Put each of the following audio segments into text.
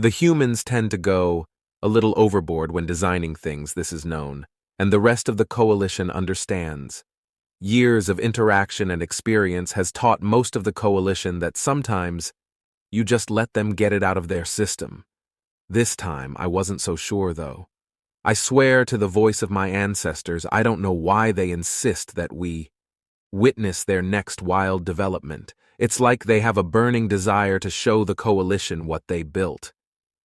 The humans tend to go a little overboard when designing things, this is known, and the rest of the coalition understands. Years of interaction and experience has taught most of the coalition that sometimes you just let them get it out of their system. This time, I wasn't so sure, though. I swear to the voice of my ancestors, I don't know why they insist that we witness their next wild development. It's like they have a burning desire to show the coalition what they built.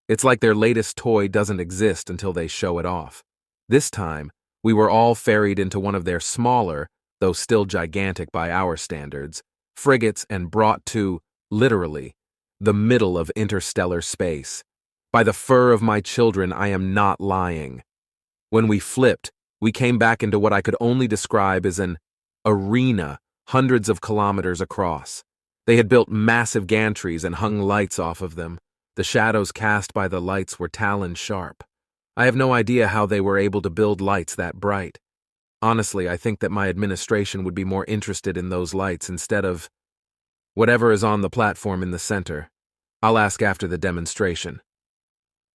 It's like their latest toy doesn't exist until they show it off. This time, we were all ferried into one of their smaller, though still gigantic by our standards, frigates and brought to, literally, the middle of interstellar space. By the fur of my children, I am not lying. When we flipped, we came back into what I could only describe as an arena hundreds of kilometers across. They had built massive gantries and hung lights off of them. The shadows cast by the lights were talon-sharp. I have no idea how they were able to build lights that bright. Honestly, I think that my administration would be more interested in those lights instead of whatever is on the platform in the center. I'll ask after the demonstration.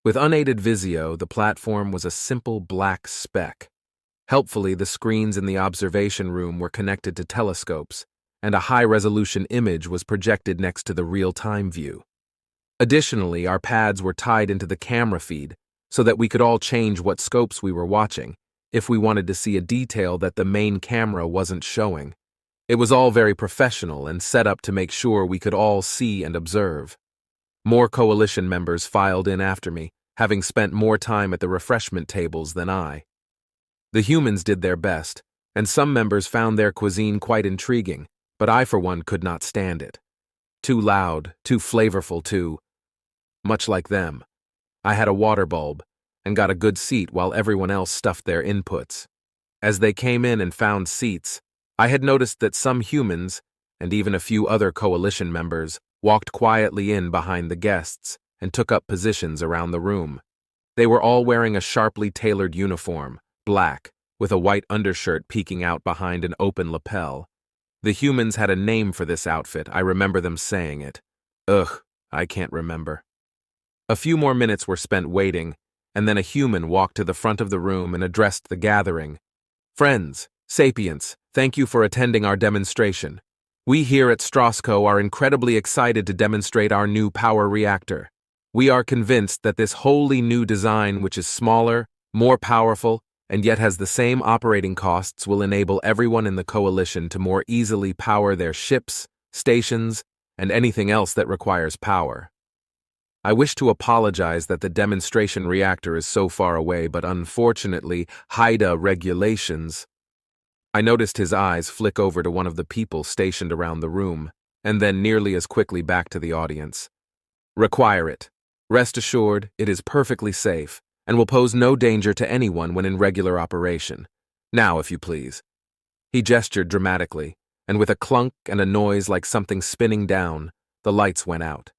With unaided visio, the platform was a simple black speck. Helpfully, the screens in the observation room were connected to telescopes, and a high-resolution image was projected next to the real-time view. Additionally, our pads were tied into the camera feed so that we could all change what scopes we were watching if we wanted to see a detail that the main camera wasn't showing. It was all very professional and set up to make sure we could all see and observe. More coalition members filed in after me, having spent more time at the refreshment tables than I. The humans did their best, and some members found their cuisine quite intriguing, but I for one could not stand it. Too loud, too flavorful, too much like them. I had a water bulb and got a good seat while everyone else stuffed their inputs. As they came in and found seats, I had noticed that some humans, and even a few other coalition members, walked quietly in behind the guests and took up positions around the room. They were all wearing a sharply tailored uniform, black, with a white undershirt peeking out behind an open lapel. The humans had a name for this outfit, I remember them saying it. Ugh, I can't remember. A few more minutes were spent waiting, and then a human walked to the front of the room and addressed the gathering. Friends, sapients, thank you for attending our demonstration. We here at Strasco are incredibly excited to demonstrate our new power reactor. We are convinced that this wholly new design, which is smaller, more powerful, and yet has the same operating costs, will enable everyone in the coalition to more easily power their ships, stations, and anything else that requires power. I wish to apologize that the demonstration reactor is so far away, but unfortunately, HFY regulations. I noticed his eyes flick over to one of the people stationed around the room, and then nearly as quickly back to the audience. Require it. Rest assured, it is perfectly safe, and will pose no danger to anyone when in regular operation. Now, if you please. He gestured dramatically, and with a clunk and a noise like something spinning down, the lights went out.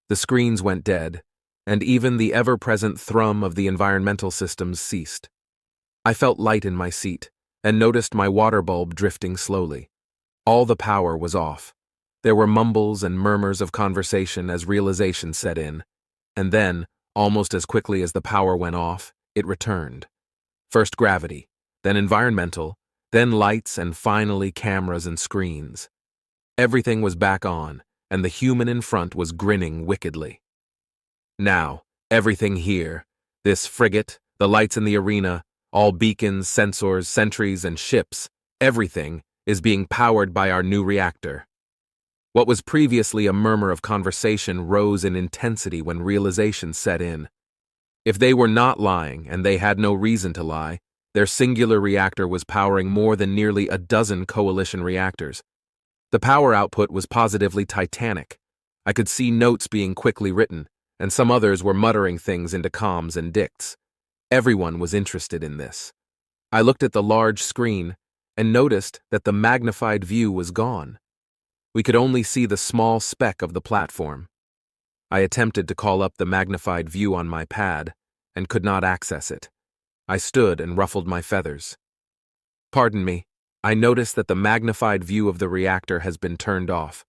The screens went dead, and even the ever-present thrum of the environmental systems ceased. I felt light in my seat, and noticed my water bulb drifting slowly. All the power was off. There were mumbles and murmurs of conversation as realization set in, and then, almost as quickly as the power went off, it returned. First gravity, then environmental, then lights, and finally cameras and screens. Everything was back on, and the human in front was grinning wickedly. Now, everything here, this frigate, the lights in the arena, all beacons, sensors, sentries, and ships, everything is being powered by our new reactor. What was previously a murmur of conversation rose in intensity when realization set in. If they were not lying, and they had no reason to lie, their singular reactor was powering more than nearly a dozen coalition reactors. The power output was positively titanic. I could see notes being quickly written, and some others were muttering things into comms and dicts. Everyone was interested in this. I looked at the large screen and noticed that the magnified view was gone. We could only see the small speck of the platform. I attempted to call up the magnified view on my pad and could not access it. I stood and ruffled my feathers. Pardon me. I noticed that the magnified view of the reactor has been turned off.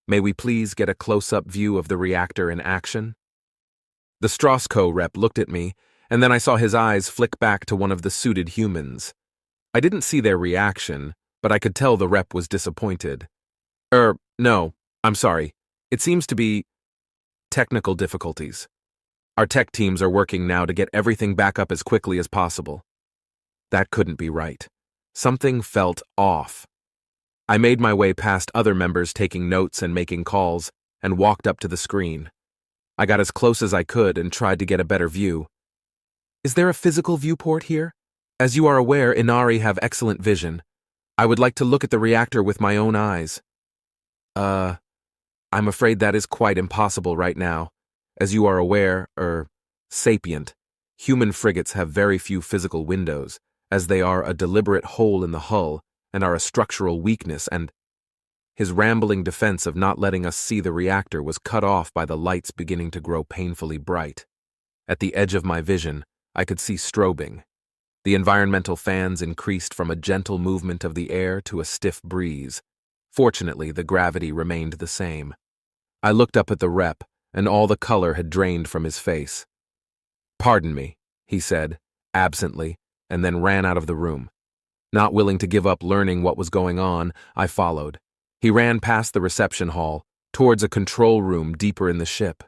May we please get a close-up view of the reactor in action? The Strauss-Co rep looked at me, and then I saw his eyes flick back to one of the suited humans. I didn't see their reaction, but I could tell the rep was disappointed. No, I'm sorry. It seems to be technical difficulties. Our tech teams are working now to get everything back up as quickly as possible. That couldn't be right. Something felt off. I made my way past other members taking notes and making calls, and walked up to the screen. I got as close as I could and tried to get a better view. Is there a physical viewport here? As you are aware, Inari have excellent vision. I would like to look at the reactor with my own eyes. I'm afraid that is quite impossible right now. As you are aware, sapient, human frigates have very few physical windows, as they are a deliberate hole in the hull and are a structural weakness, and his rambling defense of not letting us see the reactor was cut off by the lights beginning to grow painfully bright. At the edge of my vision, I could see strobing. The environmental fans increased from a gentle movement of the air to a stiff breeze. Fortunately, the gravity remained the same. I looked up at the rep, and all the color had drained from his face. "Pardon me," he said, absently, and then ran out of the room. Not willing to give up learning what was going on, I followed. He ran past the reception hall, towards a control room deeper in the ship.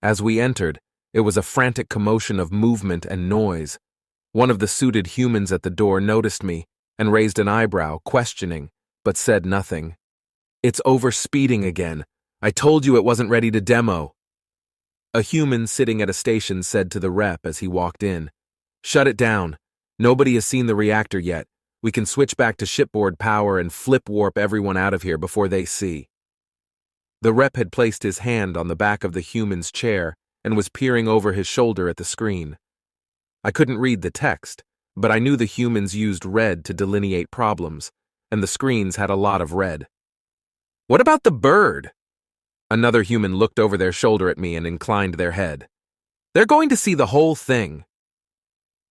As we entered, it was a frantic commotion of movement and noise. One of the suited humans at the door noticed me and raised an eyebrow, questioning, but said nothing. "It's overspeeding again. I told you it wasn't ready to demo." A human sitting at a station said to the rep as he walked in, "Shut it down. Nobody has seen the reactor yet. We can switch back to shipboard power and flip warp everyone out of here before they see." The rep had placed his hand on the back of the human's chair and was peering over his shoulder at the screen. I couldn't read the text, but I knew the humans used red to delineate problems, and the screens had a lot of red. "What about the bird?" Another human looked over their shoulder at me and inclined their head. "They're going to see the whole thing."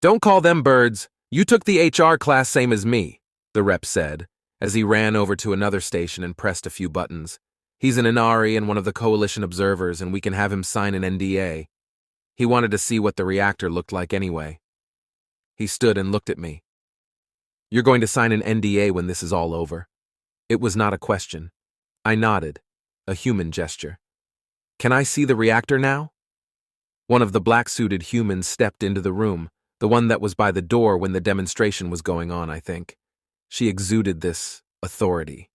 "Don't call them birds. You took the HR class same as me," the rep said, as he ran over to another station and pressed a few buttons. "He's an Inari and one of the Coalition observers, and we can have him sign an NDA. He wanted to see what the reactor looked like anyway." He stood and looked at me. "You're going to sign an NDA when this is all over?" It was not a question. I nodded, a human gesture. "Can I see the reactor now?" One of the black-suited humans stepped into the room, the one that was by the door when the demonstration was going on, I think. She exuded this authority.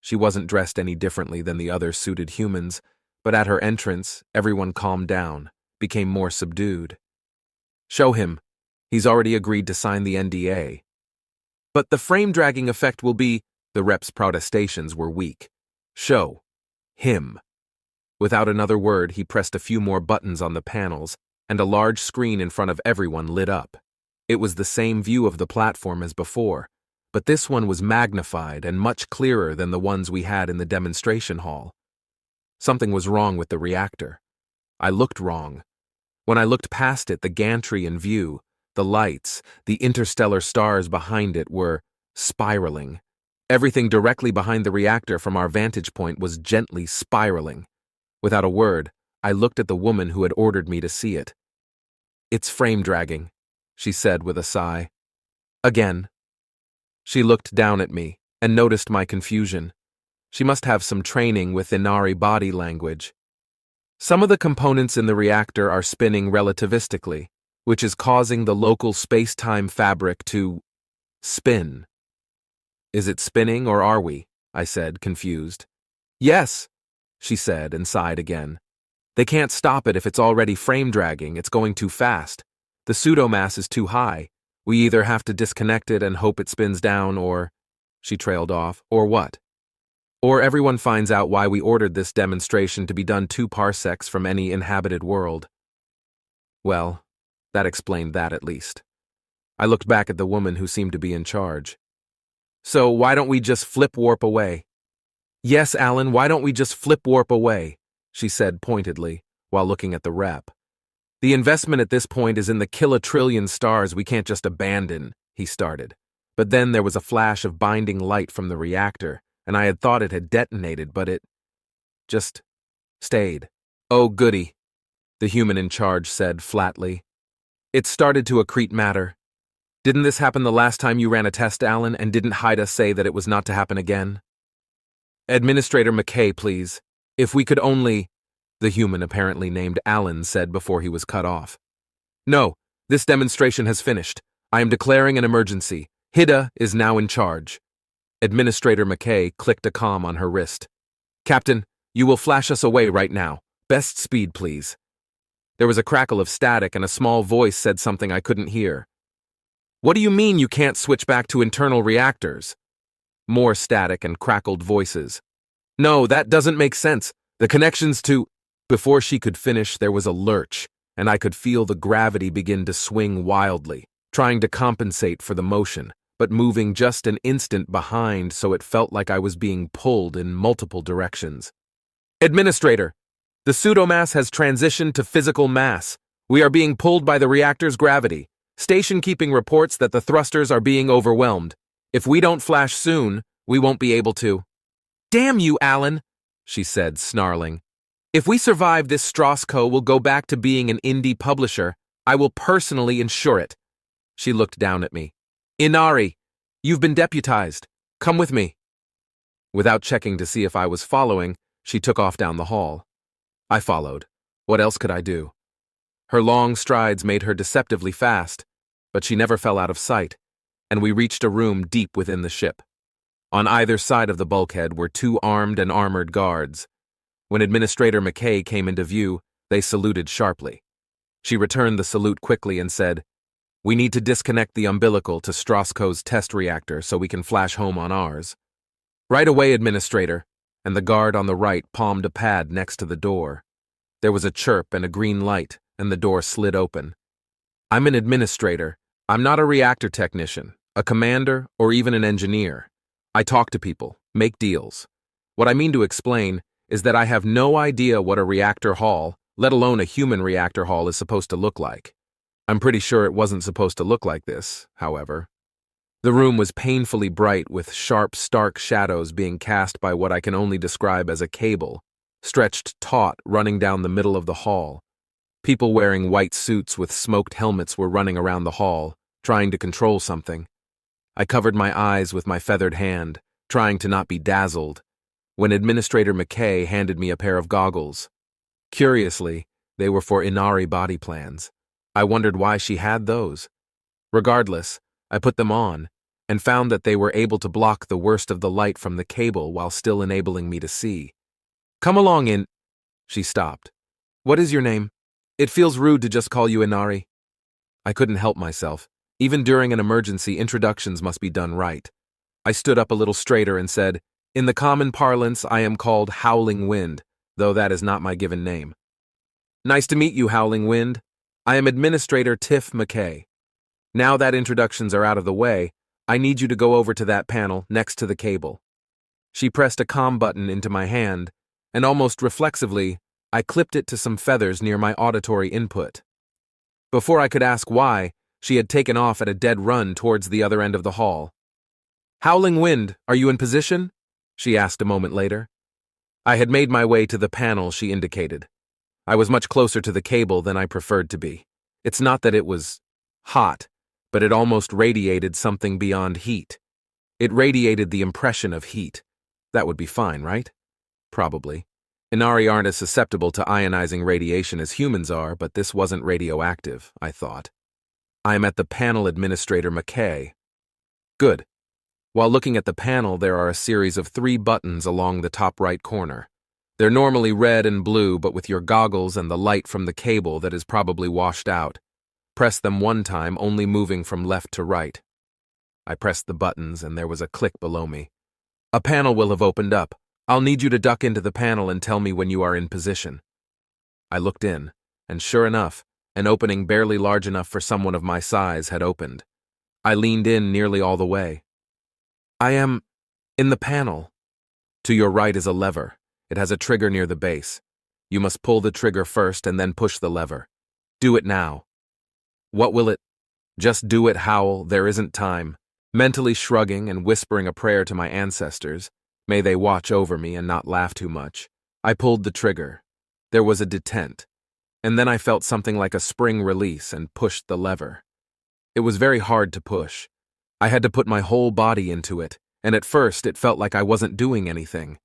She wasn't dressed any differently than the other suited humans, but at her entrance, everyone calmed down, became more subdued. "Show him. He's already agreed to sign the NDA." "But the frame-dragging effect will be—" The rep's protestations were weak. "Show him." Without another word, he pressed a few more buttons on the panels, and a large screen in front of everyone lit up. It was the same view of the platform as before, but this one was magnified and much clearer than the ones we had in the demonstration hall. Something was wrong with the reactor. I looked wrong. When I looked past it, the gantry in view, the lights, the interstellar stars behind it were spiraling. Everything directly behind the reactor from our vantage point was gently spiraling. Without a word, I looked at the woman who had ordered me to see it. "It's frame dragging," she said with a sigh. "Again." She looked down at me and noticed my confusion. She must have some training with Inari body language. "Some of the components in the reactor are spinning relativistically, which is causing the local space-time fabric to spin." "Is it spinning or are we?" I said, confused. "Yes," she said and sighed again. "They can't stop it if it's already frame dragging. It's going too fast. The pseudomass is too high. We either have to disconnect it and hope it spins down or—" She trailed off. "Or what?" "Or everyone finds out why we ordered this demonstration to be done 2 parsecs from any inhabited world." Well, that explained that at least. I looked back at the woman who seemed to be in charge. "So why don't we just flip warp away?" "Yes, Alan, why don't we just flip warp away?" she said pointedly, while looking at the rep. "The investment at this point is in the kilotrillion stars we can't just abandon," he started. But then there was a flash of binding light from the reactor, and I had thought it had detonated, but it just stayed. "Oh, goody." the human in charge said flatly. It started to accrete matter. Didn't this happen the last time you ran a test, Alan, and didn't Haida say that it was not to happen again? Administrator McKay, please. If we could only, the human apparently named Alan said before he was cut off. No, this demonstration has finished. I am declaring an emergency. HIDA is now in charge. Administrator McKay clicked a comm on her wrist. Captain, you will flash us away right now. Best speed, please. There was a crackle of static and a small voice said something I couldn't hear. What do you mean you can't switch back to internal reactors? More static and crackled voices. No, that doesn't make sense. The connections to... Before she could finish, there was a lurch, and I could feel the gravity begin to swing wildly, trying to compensate for the motion, but moving just an instant behind so it felt like I was being pulled in multiple directions. Administrator, the pseudomass has transitioned to physical mass. We are being pulled by the reactor's gravity. Station keeping reports that the thrusters are being overwhelmed. If we don't flash soon, we won't be able to. Damn you, Alan, she said, snarling. If we survive, this Strauss Co. will go back to being an indie publisher. I will personally ensure it. She looked down at me. Inari, you've been deputized. Come with me. Without checking to see if I was following, she took off down the hall. I followed. What else could I do? Her long strides made her deceptively fast, but she never fell out of sight, and we reached a room deep within the ship. On either side of the bulkhead were 2 armed and armored guards. When Administrator McKay came into view, they saluted sharply. She returned the salute quickly and said, We need to disconnect the umbilical to Strauss Co.'s test reactor so we can flash home on ours. Right away, Administrator, and the guard on the right palmed a pad next to the door. There was a chirp and a green light, and the door slid open. I'm an administrator. I'm not a reactor technician, a commander, or even an engineer. I talk to people, make deals. What I mean to explain is that I have no idea what a reactor hall, let alone a human reactor hall, is supposed to look like. I'm pretty sure it wasn't supposed to look like this, however. The room was painfully bright with sharp, stark shadows being cast by what I can only describe as a cable, stretched taut running down the middle of the hall. People wearing white suits with smoked helmets were running around the hall, trying to control something. I covered my eyes with my feathered hand, trying to not be dazzled, when Administrator McKay handed me a pair of goggles. Curiously, they were for Inari body plans. I wondered why she had those. Regardless, I put them on, and found that they were able to block the worst of the light from the cable while still enabling me to see. Come along in. She stopped. What is your name? It feels rude to just call you Inari. I couldn't help myself. Even during an emergency, introductions must be done right. I stood up a little straighter and said, In the common parlance, I am called Howling Wind, though that is not my given name. Nice to meet you, Howling Wind. I am Administrator Tiff McKay. Now that introductions are out of the way, I need you to go over to that panel next to the cable. She pressed a comm button into my hand, and almost reflexively, I clipped it to some feathers near my auditory input. Before I could ask why, she had taken off at a dead run towards the other end of the hall. Howling Wind, are you in position? She asked a moment later. I had made my way to the panel she indicated. I was much closer to the cable than I preferred to be. It's not that it was hot, but it almost radiated something beyond heat. It radiated the impression of heat. That would be fine, right? Probably. Inari aren't as susceptible to ionizing radiation as humans are, but this wasn't radioactive, I thought. I am at the panel, Administrator McKay. Good. While looking at the panel, there are a series of 3 buttons along the top right corner. They're normally red and blue, but with your goggles and the light from the cable that is probably washed out. Press them one time, only moving from left to right. I pressed the buttons, and there was a click below me. A panel will have opened up. I'll need you to duck into the panel and tell me when you are in position. I looked in, and sure enough, an opening barely large enough for someone of my size had opened. I leaned in nearly all the way. I am in the panel. To your right is a lever. It has a trigger near the base. You must pull the trigger first and then push the lever. Do it now. What will it? Just do it, Howl, there isn't time. Mentally shrugging and whispering a prayer to my ancestors, may they watch over me and not laugh too much, I pulled the trigger. There was a detent. and then I felt something like a spring release and pushed the lever. It was very hard to push. I had to put my whole body into it, and at first it felt like I wasn't doing anything.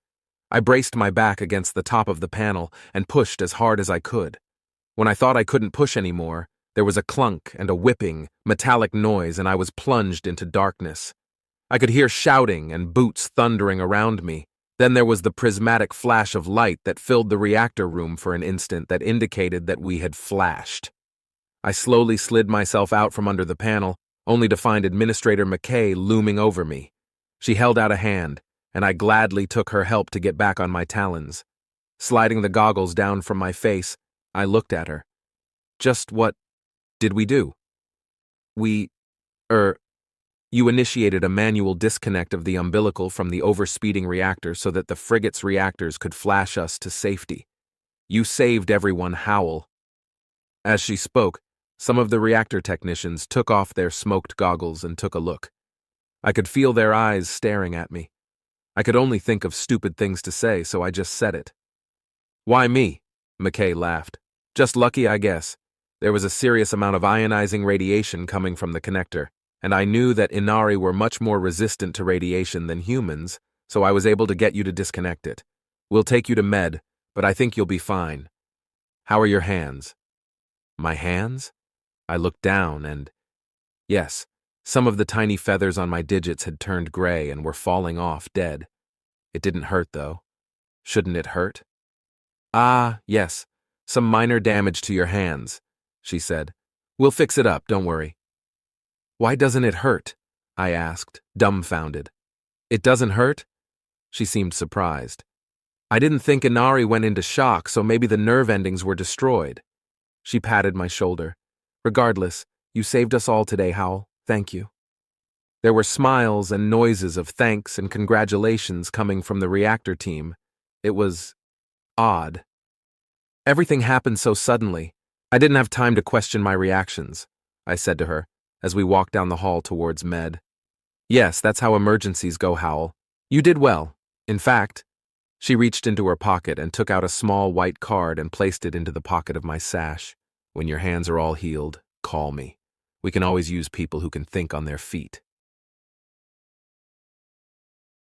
I braced my back against the top of the panel and pushed as hard as I could. When I thought I couldn't push anymore, there was a clunk and a whipping, metallic noise, and I was plunged into darkness. I could hear shouting and boots thundering around me. Then there was the prismatic flash of light that filled the reactor room for an instant that indicated that we had flashed. I slowly slid myself out from under the panel, only to find Administrator McKay looming over me. She held out a hand, and I gladly took her help to get back on my talons. Sliding the goggles down from my face, I looked at her. Just what did we do? You initiated a manual disconnect of the umbilical from the overspeeding reactor so that the frigate's reactors could flash us to safety. You saved everyone, Howell. As she spoke, some of the reactor technicians took off their smoked goggles and took a look. I could feel their eyes staring at me. I could only think of stupid things to say, so I just said it. Why me? McKay laughed. Just lucky, I guess. There was a serious amount of ionizing radiation coming from the connector, and I knew that Inari were much more resistant to radiation than humans, so I was able to get you to disconnect it. We'll take you to med, but I think you'll be fine. How are your hands? My hands? I looked down and... Yes, some of the tiny feathers on my digits had turned gray and were falling off dead. It didn't hurt, though. Shouldn't it hurt? Ah, yes, some minor damage to your hands, she said. We'll fix it up, don't worry. Why doesn't it hurt? I asked, dumbfounded. It doesn't hurt? She seemed surprised. I didn't think Inari went into shock, so maybe the nerve endings were destroyed. She patted my shoulder. Regardless, you saved us all today, Howell. Thank you. There were smiles and noises of thanks and congratulations coming from the reactor team. It was odd. Everything happened so suddenly. I didn't have time to question my reactions, I said to her, as we walked down the hall towards med. Yes, that's how emergencies go, Howell. You did well. In fact, she reached into her pocket and took out a small white card and placed it into the pocket of my sash. When your hands are all healed, call me. We can always use people who can think on their feet.